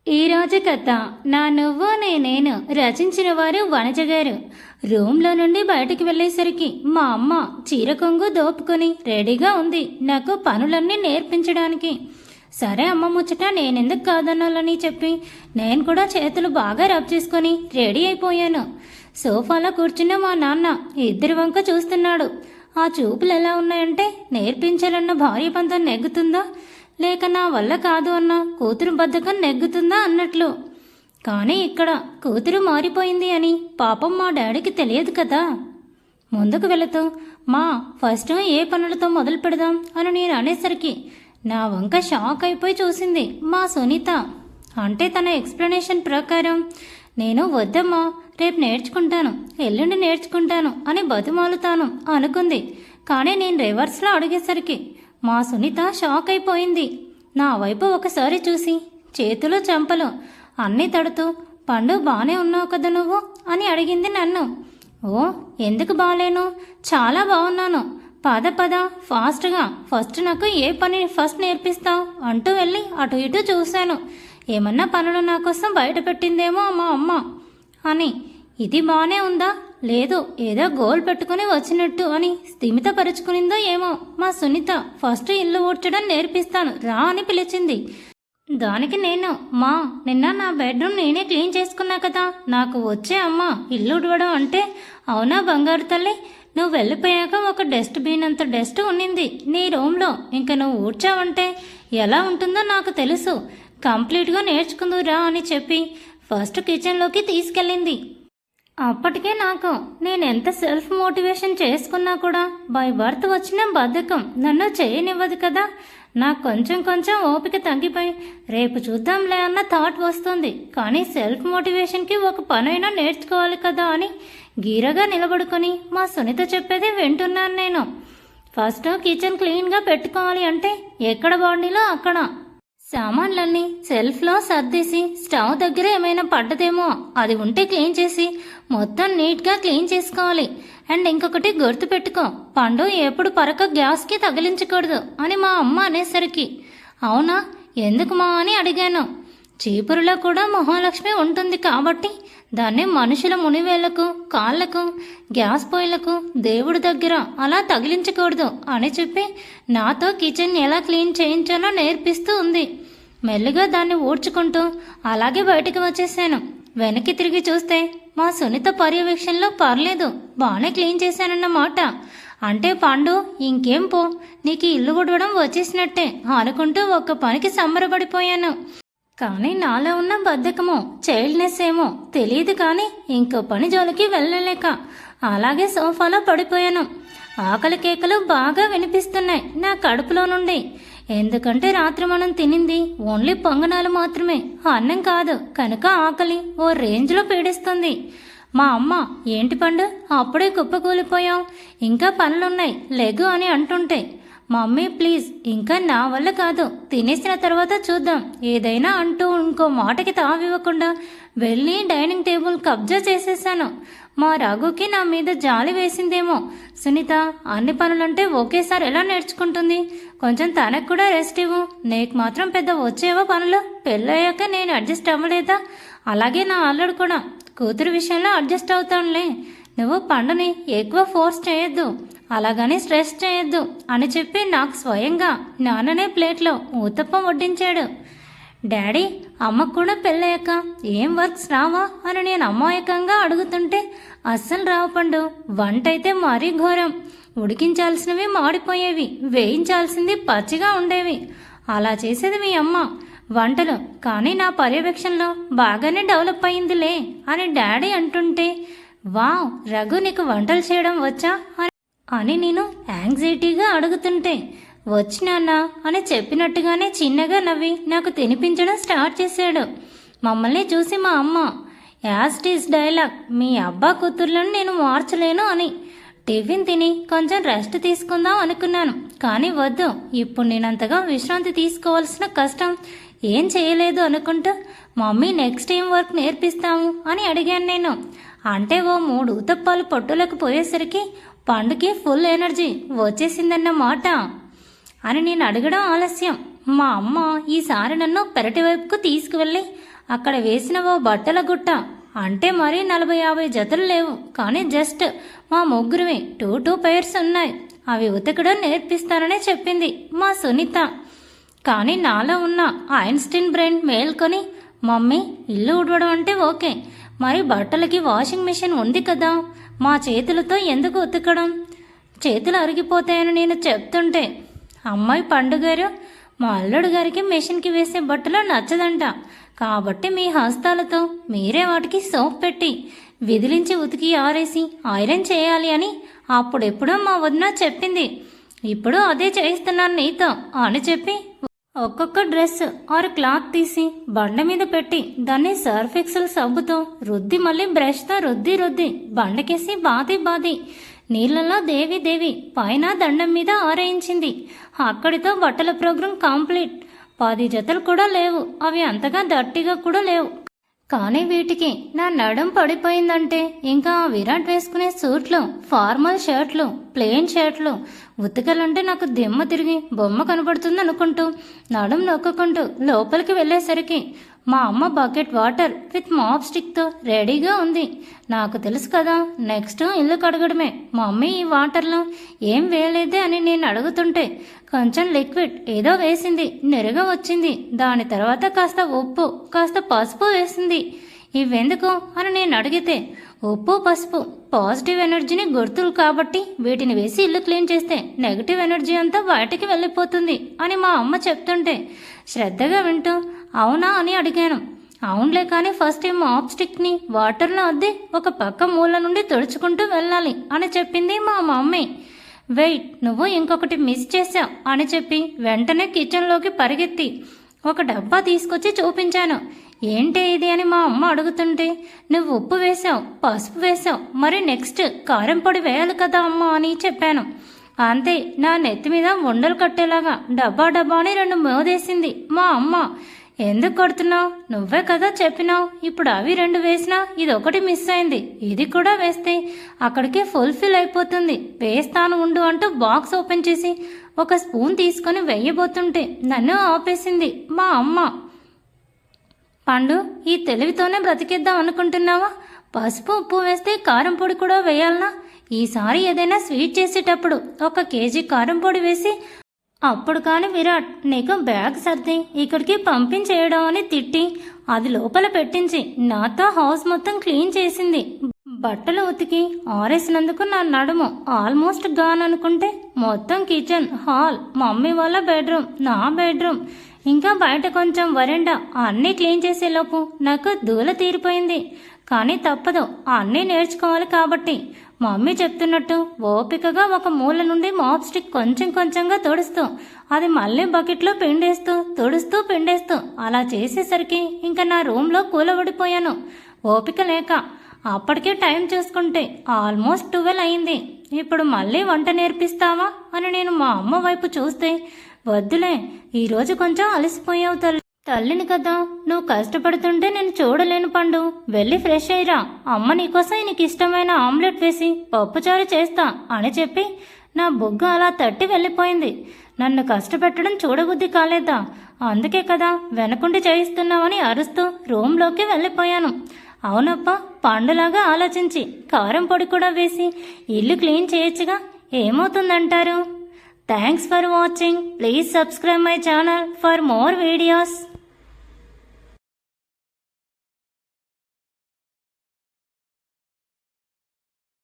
ఈరోజు కథ నా నువ్వు నేను రచించిన వారు వనజ గారు. రూమ్లో నుండి బయటికి వెళ్ళేసరికి మా అమ్మ చీర కొంగు దోపుకొని రెడీగా ఉంది నాకు పనులన్నీ నేర్పించడానికి. సరే అమ్మ ముచ్చట నేనెందుకు కాదనాలని చెప్పి నేను కూడా చేతులు బాగా రబ్ చేసుకొని రెడీ అయిపోయాను. సోఫాలో కూర్చున్న మా నాన్న ఇద్దరి వంక చూస్తున్నాడు. ఆ చూపులు ఎలా ఉన్నాయంటే నేర్పించాలన్న భార్య పంతం నెగ్గుతుందా లేక నా వల్ల కాదు అన్న కూతురు బద్ధకం నెగ్గుతుందా అన్నట్లు. కానీ ఇక్కడ కూతురు మారిపోయింది అని పాపం మా డాడీకి తెలియదు కదా. ముందుకు వెళుతూ మా ఫస్ట్ ఏ పనులతో మొదలు పెడదాం అని నేను అనేసరికి నా వంక షాక్ అయిపోయి చూసింది మా సునీత. అంటే తన ఎక్స్ప్లెనేషన్ ప్రకారం నేను వద్దమ్మా రేపు నేర్చుకుంటాను, ఎల్లుండి నేర్చుకుంటాను అని బతిమాలుతాను అనుకుంది. కానీ నేను రివర్స్లో అడిగేసరికి మా సునీత షాక్ అయిపోయింది. నా వైపు ఒకసారి చూసి చేతులు చెంపలు అన్నీ తడుతూ పండు బాగానే ఉన్నావు కదా నువ్వు అని అడిగింది నన్ను. ఓ ఎందుకు బాగాలేను, చాలా బాగున్నాను, పద పద ఫాస్ట్గా, ఫస్ట్ నాకు ఏ పని ఫస్ట్ నేర్పిస్తావు అంటూ వెళ్ళి అటు ఇటు చూశాను. ఏమన్నా పనులు నా కోసం బయట పెట్టిందేమో మా అమ్మ అని. ఇది బాగానే ఉందా లేదు ఏదో గోల్ పెట్టుకుని వచ్చినట్టు అని స్థిమితపరుచుకునిందో ఏమో మా సునీత ఫస్ట్ ఇల్లు ఊడ్చడం నేర్పిస్తాను రా అని పిలిచింది. దానికి నేను మా నిన్న నా బెడ్రూమ్ నేనే క్లీన్ చేసుకున్నా కదా, నాకు వచ్చే అమ్మ ఇల్లు ఉడవడం అంటే. అవునా బంగారు తల్లి, నువ్వు వెళ్ళిపోయాక ఒక డస్ట్బిన్ అంత డస్ట్ ఉన్నింది నీ రూమ్లో, ఇంకా నువ్వు ఊడ్చావంటే ఎలా ఉంటుందో నాకు తెలుసు, కంప్లీట్గా నేర్చుకుందురా అని చెప్పి ఫస్ట్ కిచెన్లోకి తీసుకెళ్ళింది. అప్పటికే నాకు నేను ఎంత సెల్ఫ్ మోటివేషన్ చేసుకున్నా కూడా బై బర్త్ వచ్చిన బద్ధకం నన్ను చేయనివ్వదు కదా. నాకు కొంచెం కొంచెం ఓపిక తగ్గిపోయి రేపు చూద్దాంలే అన్న థాట్ వస్తుంది. కానీ సెల్ఫ్ మోటివేషన్కి ఒక పనైనా నేర్చుకోవాలి కదా అని గీరగా నిలబడుకొని మా సునీత చెప్పేది వింటున్నాను నేను. ఫస్ట్ కిచెన్ క్లీన్గా పెట్టుకోవాలి అంటే ఎక్కడ బాండీలో అక్కడ సామాన్లన్నీ సెల్ఫ్లో సర్దేసి స్టవ్ దగ్గర ఏమైనా పడ్డదేమో అది ఉంటే క్లీన్ చేసి మొత్తం నీట్గా క్లీన్ చేసుకోవాలి. అండ్ ఇంకొకటి గుర్తుపెట్టుకో, పండు ఎప్పుడు పరక గ్యాస్కి తగిలించకూడదు అని మా అమ్మ అనేసరికి అవునా ఎందుకు మా అని అడిగాను. చీపురులో కూడా మహాలక్ష్మి ఉంటుంది కాబట్టి దాన్ని మనుషుల మునివేళ్లకు కాళ్లకు గ్యాస్ పొయ్యిలకు దేవుడి దగ్గర అలా తగిలించకూడదు అని చెప్పి నాతో కిచెన్ ఎలా క్లీన్ చేయించాలో నేర్పిస్తూ ఉంది. మెల్లిగా దాన్ని ఊడ్చుకుంటూ అలాగే బయటికి వచ్చేసాను. వెనక్కి తిరిగి చూస్తే మా సునీత పర్యవేక్షణలో పర్లేదు బాగానే క్లీన్ చేశానన్నమాట. అంటే పండు ఇంకేం పో, నీకు ఇల్లు ఉడవడం వచ్చేసినట్టే అనుకుంటూ ఒక్క పనికి సంబరపడిపోయాను. కానీ నాలో ఉన్న బద్ధకమో చైల్డ్నెస్ ఏమో తెలియదు కానీ ఇంకో పని జోలికి వెళ్ళలేక అలాగే సోఫాలో పడిపోయాను. ఆకలి కేకలు బాగా వినిపిస్తున్నాయి నా కడుపులో నుండి. ఎందుకంటే రాత్రి మనం తినింది ఓన్లీ పొంగనాలు మాత్రమే, అన్నం కాదు కనుక ఆకలి ఓ రేంజ్లో పీడిస్తుంది. మా అమ్మ ఏంటి పండు అప్పుడే కుప్పకూలిపోయావు, ఇంకా పనులున్నాయి లెగు అని అంటుంటే మమ్మీ ప్లీజ్ ఇంకా నా వల్ల కాదు, తినేసిన తర్వాత చూద్దాం ఏదైనా అంటూ ఇంకో మాటకి తావివ్వకుండా వెళ్ళి డైనింగ్ టేబుల్ కబ్జా చేసేసాను. మా రఘుకి నా మీద జాలి వేసిందేమో, సునీత అన్ని పనులంటే ఒకేసారి ఎలా నేర్చుకుంటుంది, కొంచెం తనకు కూడా రెస్ట్ ఇవ్వు, నీకు మాత్రం పెద్ద వచ్చేవో పనులు, పెళ్ళయ్యాక నేను అడ్జస్ట్ అవ్వలేదా, అలాగే నా అల్లుడు కూడా కూతురు విషయంలో అడ్జస్ట్ అవుతానులే, నువ్వు పండుని ఎక్కువ ఫోర్స్ చేయొద్దు అలాగని స్ట్రెస్ చేయొద్దు అని చెప్పి నాకు స్వయంగా నాన్ననే ప్లేట్లో ఊతప్పం వడ్డించాడు. డాడీ అమ్మకు కూడా పెళ్ళయ్యాక ఏం వర్క్స్ రావా అని నేను అమాయకంగా అడుగుతుంటే అస్సలు రావు పండు, వంట అయితే మరీ ఘోరం, ఉడికించాల్సినవి మాడిపోయేవి, వేయించాల్సింది పచ్చిగా ఉండేవి, అలా చేసేది మీ అమ్మ వంటలు. కానీ నా పర్యవేక్షణలో బాగానే డెవలప్ అయిందిలే అని డాడీ అంటుంటే వావ్ రఘు నీకు వంటలు చేయడం వచ్చా అని నేను యాంగ్జైటీగా అడుగుతుంటే వచ్చినాన్నా అని చెప్పినట్టుగానే చిన్నగా నవ్వి నాకు తినిపించడం స్టార్ట్ చేశాడు. మమ్మల్ని చూసి మా అమ్మ యాస్టీస్ డైలాగ్, మీ అబ్బా కూతుర్లను నేను మార్చలేను అని. టిఫిన్ తిని కొంచెం రెస్ట్ తీసుకుందాం అనుకున్నాను కానీ వద్దు, ఇప్పుడు నేనంతగా విశ్రాంతి తీసుకోవాల్సిన కష్టం ఏం చేయలేదు అనుకుంటూ మమ్మీ నెక్స్ట్ ఏం వర్క్ నేర్పిస్తాము అని అడిగాను నేను. అంటే ఓ 3 ఊతప్పాలు పొట్టులకు పోయేసరికి పండుకి ఫుల్ ఎనర్జీ వచ్చేసిందన్నమాట అని నేను అడగడం ఆలస్యం. మా అమ్మ ఈసారి నన్ను పెరటి వైపుకు తీసుకువెళ్ళి అక్కడ వేసిన ఓ బట్టల గుట్ట అంటే మరీ 40-50 జతలు లేవు, కానీ జస్ట్ మా ముగ్గురివి 2 పైర్స్ ఉన్నాయి. అవి ఉతకడం నేర్పిస్తాననే చెప్పింది మా సునీత. కానీ నాలో ఉన్న ఐన్స్టీన్ బ్రెయిన్ మేల్కొని, మమ్మీ ఇల్లు ఉడవడం అంటే ఓకే, మరి బట్టలకి వాషింగ్ మిషన్ ఉంది కదా, మా చేతులతో ఎందుకు ఉతకడం, చేతులు అరిగిపోతాయని నేను చెప్తుంటే, అమ్మాయి పండుగారు మా అల్లుడు గారికి మెషిన్కి వేసే బట్టలు నచ్చదంట, కాబట్టి మీ హస్తాలతో మీరే వాటికి సోప్ పెట్టి విదిలించి ఉతికి ఆరేసి ఐరన్ చేయాలి అని అప్పుడెప్పుడో మా వదిన చెప్పింది. ఇప్పుడు అదే చేయిస్తున్నాను నీతో అని చెప్పి ఒక్కొక్క డ్రెస్ ఆరు క్లాత్ తీసి బండ మీద పెట్టి దాన్ని సర్ఫ్ ఎక్సెల్ సబ్బుతో రుద్ది మళ్ళీ బ్రష్తో రుద్ది బండకేసి బాది నీళ్లలో దేవి పైన దండం మీద ఆరేయించింది. అక్కడితో బట్టల ప్రోగ్రాం కంప్లీట్. 10 జతలు కూడా లేవు, అవి అంతగా దట్టిగా కూడా లేవు. కానీ వీటికి నా నడుం పడిపోయిందంటే ఇంకా విరాట్ వేసుకునే సూట్లు, ఫార్మల్ షర్ట్లు, ప్లెయిన్ షర్ట్లు ఉతకలంటే నాకు దిమ్మ తిరిగి బొమ్మ కనబడుతుంది అనుకుంటూ నడుం నొక్కుంటూ లోపలికి వెళ్ళేసరికి మా అమ్మ బకెట్ వాటర్ విత్ మాప్ స్టిక్తో రెడీగా ఉంది. నాకు తెలుసు కదా నెక్స్ట్ ఇల్లు కడగడమే. మమ్మీ ఈ వాటర్లో ఏం వేయలేదే అని నేను అడుగుతుంటే కొంచెం లిక్విడ్ ఏదో వేసింది, నెరగా వచ్చింది. దాని తర్వాత కాస్త ఉప్పు కాస్త పసుపు వేసింది. ఇవెందుకు అని నేను అడిగితే, ఉప్పు పసుపు పాజిటివ్ ఎనర్జీని గుర్తులు కాబట్టి వీటిని వేసి ఇల్లు క్లీన్ చేస్తే నెగిటివ్ ఎనర్జీ అంతా బయటికి వెళ్ళిపోతుంది అని మా అమ్మ చెప్తుంటే శ్రద్ధగా వింటూ అవునా అని అడిగాను. అవునులే, కానీ ఫస్ట్ ఈ మాప్ స్టిక్ని వాటర్లో అద్ది ఒక పక్క మూల నుండి తుడుచుకుంటూ వెళ్ళాలి అని చెప్పింది మా మమ్మీ. వెయిట్, నువ్వు ఇంకొకటి మిస్ చేశావు అని చెప్పి వెంటనే కిచెన్లోకి పరిగెత్తి ఒక డబ్బా తీసుకొచ్చి చూపించాను. ఏంటి ఇది అని మా అమ్మ అడుగుతుంటే, నువ్వు ఉప్పు వేసావు, పసుపు వేసావు, మరి నెక్స్ట్ కారం పొడి వేయాలి కదా అమ్మ అని చెప్పాను. అంతే, నా నెత్తి మీద ఉండలు కట్టేలాగా డబ్బా అని 2 మోదేసింది మా అమ్మ. ఎందుకు కొడుతున్నావు, నువ్వే కదా చెప్పినావు, ఇప్పుడు అవి 2 వేసినా ఇది ఒకటి మిస్ అయింది, ఇది కూడా వేస్తే అక్కడికి ఫుల్ఫిల్ అయిపోతుంది, వేస్తాను ఉండు అంటూ బాక్స్ ఓపెన్ చేసి ఒక స్పూన్ తీసుకొని వెయ్యబోతుంటే నన్ను ఆపేసింది మా అమ్మ. పండు, ఈ తెలివితోనే బ్రతికేద్దాం అనుకుంటున్నావా? పసుపు ఉప్పు వేస్తే కారం పొడి కూడా వేయాలనా? ఈసారి ఏదైనా స్వీట్ చేసేటప్పుడు 1 కేజీ కారం పొడి వేసి అప్పుడు కానీ విరాట్ నీకు బ్యాగ్ సర్ది ఇక్కడికి పంపించేయడం అని తిట్టి అది లోపల పెట్టించి నాతో హౌస్ మొత్తం క్లీన్ చేసింది. బట్టలు ఉతికి ఆరేసినందుకు నా నడుము ఆల్మోస్ట్ గాన్ అనుకుంటే మొత్తం కిచెన్, హాల్, మమ్మీ వాళ్ళ బెడ్రూమ్, నా బెడ్రూమ్, ఇంకా బయట కొంచెం వరండా అన్నీ క్లీన్ చేసేలోపు నాకు దూల తీరిపోయింది. కానీ తప్పదు, అన్నీ నేర్చుకోవాలి కాబట్టి మమ్మీ చెప్తున్నట్టు ఓపికగా ఒక మూల నుండి మాప్ స్టిక్ కొంచెంగా తుడుస్తూ అది మళ్ళీ బకెట్లో పిండేస్తూ పిండేస్తూ అలా చేసేసరికి ఇంకా నా రూమ్లో కూలబడిపోయాను ఓపిక లేక. అప్పటికే టైం చూసుకుంటే ఆల్మోస్ట్ 12 అయింది. ఇప్పుడు మళ్ళీ వంట నేర్పిస్తావా అని నేను మా అమ్మ వైపు చూస్తే, వద్దులే, ఈరోజు కొంచెం అలసిపోయావు తల్లిని కదా, నువ్వు కష్టపడుతుంటే నేను చూడలేను పండు, వెళ్ళి ఫ్రెష్ అయ్యిరా, అమ్మ నీకోసం నీకు ఇష్టమైన ఆమ్లెట్ వేసి పప్పుచారు చేస్తా అని చెప్పి నా బుగ్గ అలా తట్టి వెళ్ళిపోయింది. నన్ను కష్టపెట్టడం చూడబుద్ధి కాలేదా, అందుకే కదా వెనకుండి చేయిస్తున్నావని అరుస్తూ రూమ్లోకి వెళ్ళిపోయాను. అవునప్ప, పండులాగా ఆలోచించి కారం పొడి కూడా వేసి ఇల్లు క్లీన్ చేయొచ్చుగా, ఏమవుతుందంటారు? Thanks for watching. Please subscribe my channel for more videos.